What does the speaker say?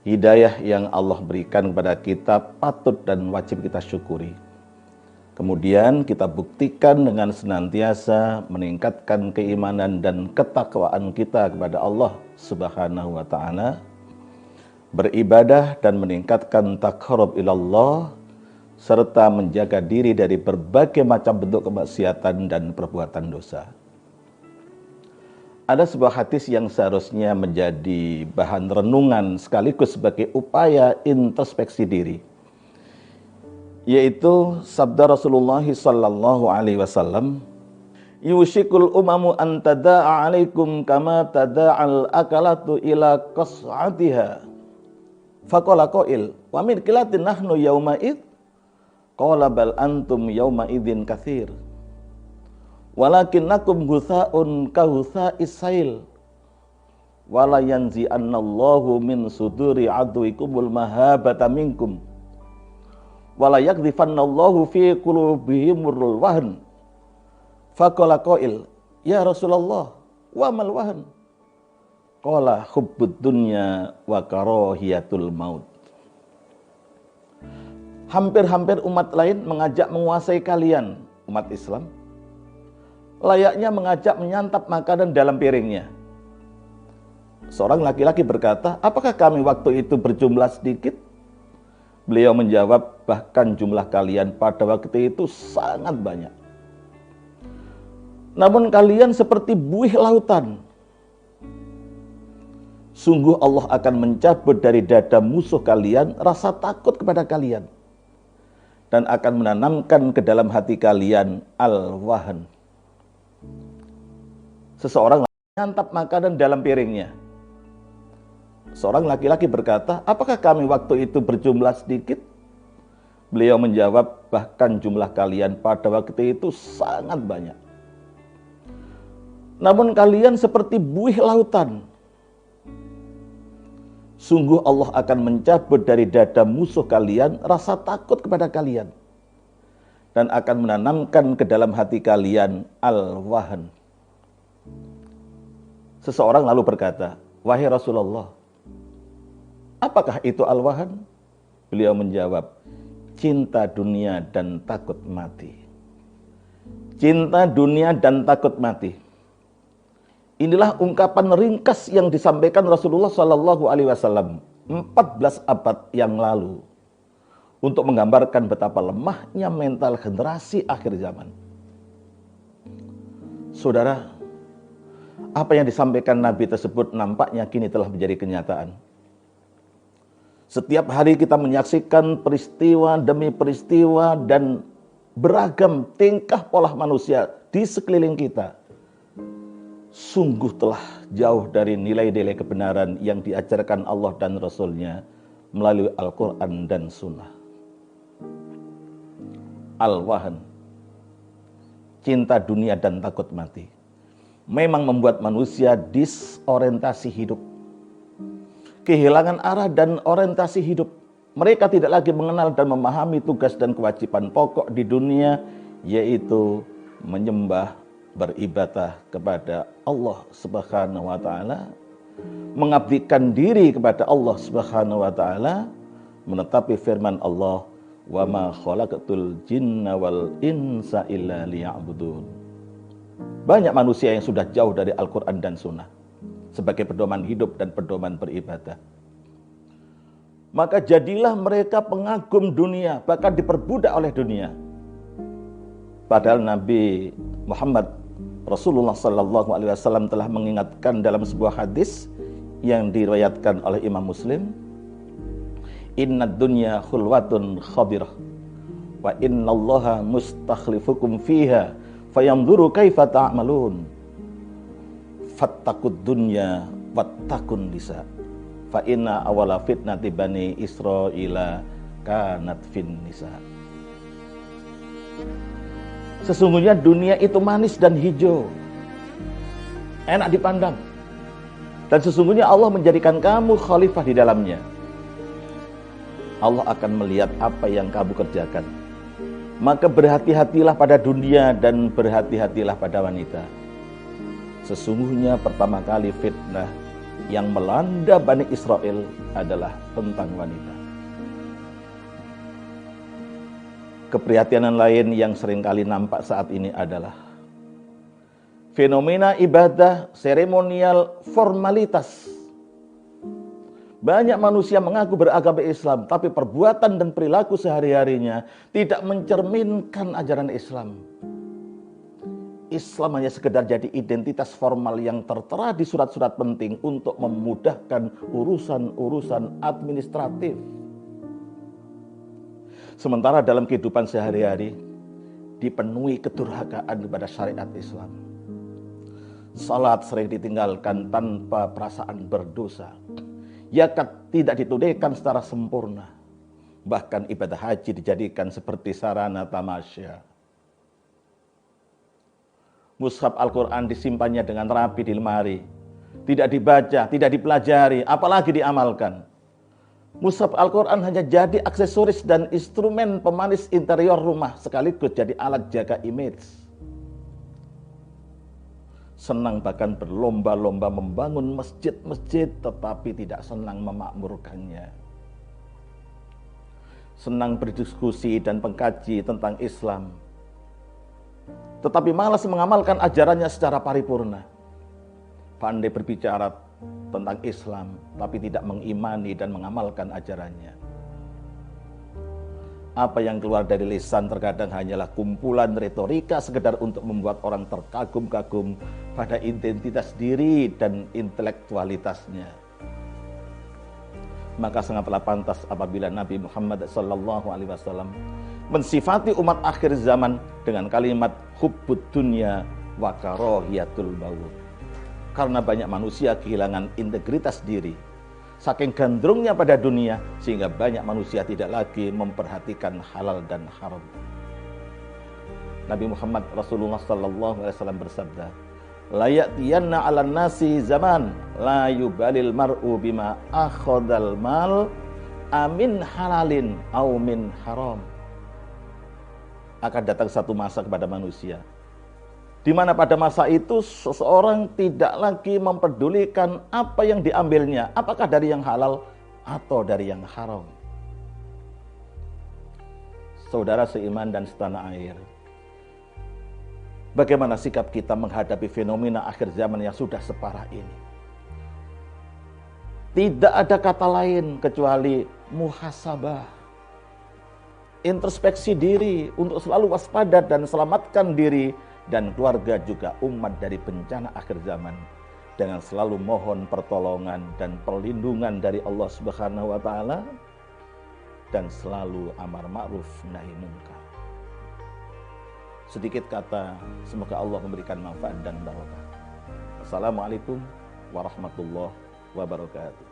Hidayah yang Allah berikan kepada kita patut dan wajib kita syukuri. Kemudian kita buktikan dengan senantiasa meningkatkan keimanan dan ketakwaan kita kepada Allah Subhanahu wa taala, beribadah dan meningkatkan taqarrub ilallah, serta menjaga diri dari berbagai macam bentuk kemaksiatan dan perbuatan dosa. Ada sebuah hadis yang seharusnya menjadi bahan renungan sekaligus sebagai upaya introspeksi diri, yaitu sabda Rasulullah sallallahu alaihi wasallam, yushikul umamu an tada'a alaikum kama tada'al akalatu ila qas'atiha. Faqala qail, wa min qilatin nahnu yauma id? Qala bal antum yauma idzin katsir. Walakinnakum ghutha'un ka ghutha'is sail. Wala yanzi annallahu min suduri aduikumul mahabata minkum. Wala yakdhifannallahu fi qulubihimul wahn. Faqala qail, ya Rasulullah, wa mal wahn? Qala hubbud dunya wa karahiyatul maut. Hampir-hampir umat lain mengajak menguasai kalian, umat Islam, layaknya mengajak menyantap makanan dalam piringnya. Seorang laki-laki berkata, apakah kami waktu itu berjumlah sedikit? Beliau menjawab, bahkan jumlah kalian pada waktu itu sangat banyak. Namun kalian seperti buih lautan. Sungguh Allah akan mencabut dari dada musuh kalian rasa takut kepada kalian, dan akan menanamkan ke dalam hati kalian al-wahn. Seseorang menyantap makanan dalam piringnya. Seorang laki-laki berkata, apakah kami waktu itu berjumlah sedikit? Beliau menjawab, bahkan jumlah kalian pada waktu itu sangat banyak. Namun kalian seperti buih lautan. Sungguh Allah akan mencabut dari dada musuh kalian rasa takut kepada kalian, dan akan menanamkan ke dalam hati kalian al-wahn. Seseorang lalu berkata, wahai Rasulullah, apakah itu al-wahn? Beliau menjawab, cinta dunia dan takut mati. Cinta dunia dan takut mati. Inilah ungkapan ringkas yang disampaikan Rasulullah Sallallahu Alaihi Wasallam 14 abad yang lalu untuk menggambarkan betapa lemahnya mental generasi akhir zaman. Saudara, apa yang disampaikan Nabi tersebut nampaknya kini telah menjadi kenyataan. Setiap hari kita menyaksikan peristiwa demi peristiwa dan beragam tingkah pola manusia di sekeliling kita. Sungguh telah jauh dari nilai-nilai kebenaran yang diajarkan Allah dan Rasul-Nya melalui Al-Quran dan Sunnah. Al-wahn, cinta dunia dan takut mati, memang membuat manusia disorientasi hidup, kehilangan arah dan orientasi hidup. Mereka tidak lagi mengenal dan memahami tugas dan kewajiban pokok di dunia, yaitu menyembah, beribadah kepada Allah Subhanahu wa taala, mengabdikan diri kepada Allah Subhanahu wa taala, menetapi firman Allah, wa ma khalaqatul jinna wal insa illa liya'budun. Banyak manusia yang sudah jauh dari Al-Qur'an dan Sunnah sebagai pedoman hidup dan pedoman beribadah. Maka jadilah mereka pengagum dunia, bahkan diperbudak oleh dunia. Padahal Nabi Muhammad Rasulullah Sallallahu Alaihi Wasallam telah mengingatkan dalam sebuah hadis yang diriwayatkan oleh Imam Muslim, Innad dunya khulwatun khabirah wa innallaha mustakhlifukum fiha fayanzuru kaifa ta'malun fattaqud dunya wattaqun nisa fa inna awala fitnati bani Israila kanat fin nisa. Sesungguhnya dunia itu manis dan hijau, enak dipandang, dan sesungguhnya Allah menjadikan kamu khalifah di dalamnya. Allah akan melihat apa yang kamu kerjakan. Maka berhati-hatilah pada dunia dan berhati-hatilah pada wanita. Sesungguhnya pertama kali fitnah yang melanda Bani Israel adalah tentang wanita. Keprihatinan lain yang seringkali nampak saat ini adalah fenomena ibadah seremonial formalitas. Banyak manusia mengaku beragama Islam, tapi perbuatan dan perilaku sehari-harinya tidak mencerminkan ajaran Islam. Islam hanya sekedar jadi identitas formal yang tertera di surat-surat penting untuk memudahkan urusan-urusan administratif. Sementara dalam kehidupan sehari-hari dipenuhi kedurhakaan kepada syariat Islam. Salat sering ditinggalkan tanpa perasaan berdosa. Zakat tidak ditunaikan secara sempurna. Bahkan ibadah haji dijadikan seperti sarana tamasya. Mushaf Al-Quran disimpannya dengan rapi di lemari. Tidak dibaca, tidak dipelajari, apalagi diamalkan. Mushaf Al-Quran hanya jadi aksesoris dan instrumen pemanis interior rumah, sekaligus jadi alat jaga image. Senang bahkan berlomba-lomba membangun masjid-masjid, tetapi tidak senang memakmurkannya. Senang berdiskusi dan mengkaji tentang Islam, tetapi malas mengamalkan ajarannya secara paripurna. Pandai berbicara tentang Islam, tapi tidak mengimani dan mengamalkan ajarannya. Apa yang keluar dari lisan terkadang hanyalah kumpulan retorika sekedar untuk membuat orang terkagum-kagum pada identitas diri dan intelektualitasnya. Maka sangatlah pantas apabila Nabi Muhammad SAW mensifati umat akhir zaman dengan kalimat hubbud dunya wa karahiyatul maut. Karena banyak manusia kehilangan integritas diri, saking gandrungnya pada dunia, sehingga banyak manusia tidak lagi memperhatikan halal dan haram. Nabi Muhammad Rasulullah SAW bersabda, la ya'tiyanna 'alan nasi zaman la yubalil mar'u bima akhadal mal amin halalin au min haram. Akan datang satu masa kepada manusia di mana pada masa itu seseorang tidak lagi memperdulikan apa yang diambilnya, apakah dari yang halal atau dari yang haram. Saudara seiman dan setanah air, bagaimana sikap kita menghadapi fenomena akhir zaman yang sudah separah ini? Tidak ada kata lain kecuali muhasabah, introspeksi diri untuk selalu waspada dan selamatkan diri dan keluarga juga umat dari bencana akhir zaman, dengan selalu mohon pertolongan dan perlindungan dari Allah Subhanahu wa taala, dan selalu amar ma'ruf nahi munkar. Sedikit kata, semoga Allah memberikan manfaat dan barokah. Assalamualaikum warahmatullahi wabarakatuh.